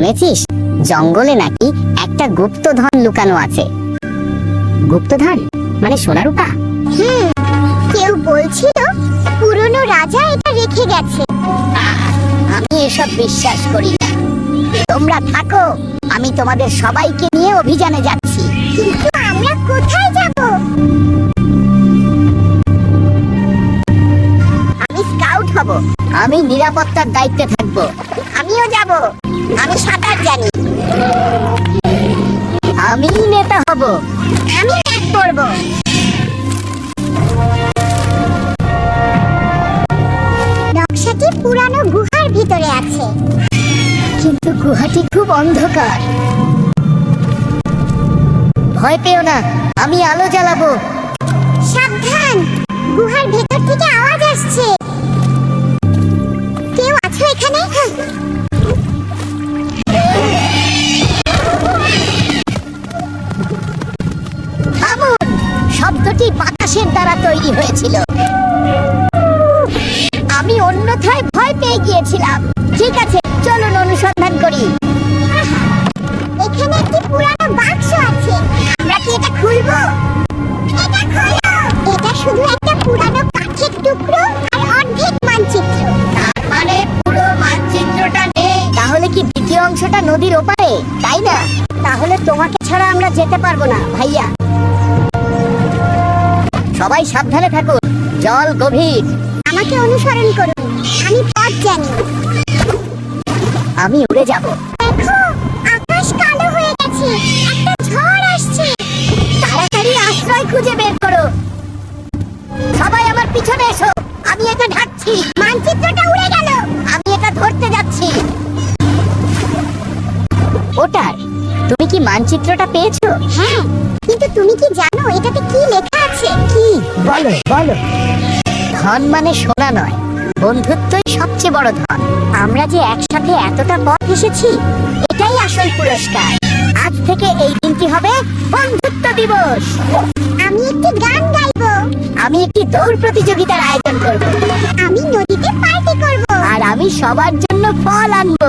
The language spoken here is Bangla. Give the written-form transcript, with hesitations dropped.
শুনেছিস জঙ্গলে নাকি একটা গুপ্তধন লুকানো আছে? গুপ্তধন মানে সোনা রূপা? কেউ বলছিল পুরনো রাজা এটা রেখে গেছে। আমি এসব বিশ্বাস করি না। তোমরা থাকো, আমি তোমাদের সবাইকে নিয়ে অভিযানে যাচ্ছি। কিন্তু আমরা কোথায় যাব? আমি স্কাউট হব, আমি নিরাপত্তার দায়িত্বে থাকবো। আমিও যাব, আমি সাঁতার জানি। আমি নেতা হব, আমি ব্যাগ করব। নকশাটি পুরানো গুহার ভিতরে আছে। কিন্তু গুহাটি খুব অন্ধকার। ভয় পেও না, আমি আলো জ্বালাবো। সাবধান, গুহার ভেতর থেকে আওয়াজ আসছে। কেউ আছো এখানে? থামুন, শব্দটি বাতাসের দ্বারা তৈরি হয়েছিল। আমি অন্যথায় ভয় পেয়ে গিয়েছিলাম। ঠিক আছে, চলুন অনুসন্ধান করি। এখানে একটি পুরানো বাক্স আছে। আমরা কি এটা খুলবো? এটা খোলো। এটা শুধু একটা পুরানো কাঠের টুকরো আর অর্ধেক মানচিত্র। তার মানে পুরো মানচিত্রটা নেই। তাহলে কি দ্বিতীয় অংশটা নদীর ওপারে, তাই না? তাহলে তোমাকে ছাড়া আমরা যেতে পারবো না ভাইয়া। সবাই সাবধানে থাকুন, জল গভীর। আমাকে অনুসরণ করুন, আমি পথ জানি। আমি উড়ে যাব। দেখো, আকাশ কালো হয়ে গেছে। একটা ঝড় আসছে। তাড়াতাড়ি আশ্রয় খুঁজে বের করো। সবাই আমার পিছনে এসো, আমি এটা ঢাকছি। মানচিত্রটা উড়ে গেল। আমি এটা ধরতে যাচ্ছি। ওটার, তুমি কি মানচিত্রটা পেয়েছো? হ্যাঁ, কিন্তু তুমি কি জানো এটাতে কি লেখা আছে? কি? বলো বলো। ধন মানে সোনা নয়, বন্ধুত্বই সবচেয়ে বড় ধন। আমরা যে একসাথে এতটা পথ এসেছি, এটাই আসল পুরস্কার। আজ থেকে এই দিনটি হবে বন্ধুত্ব দিবস। আমি একটি গান গাইবো। আমি একটি দৌড় প্রতিযোগিতার আয়োজন করব। আমি নদীতে পার্টি করব। আর আমি সবার জন্য ফল আনবো।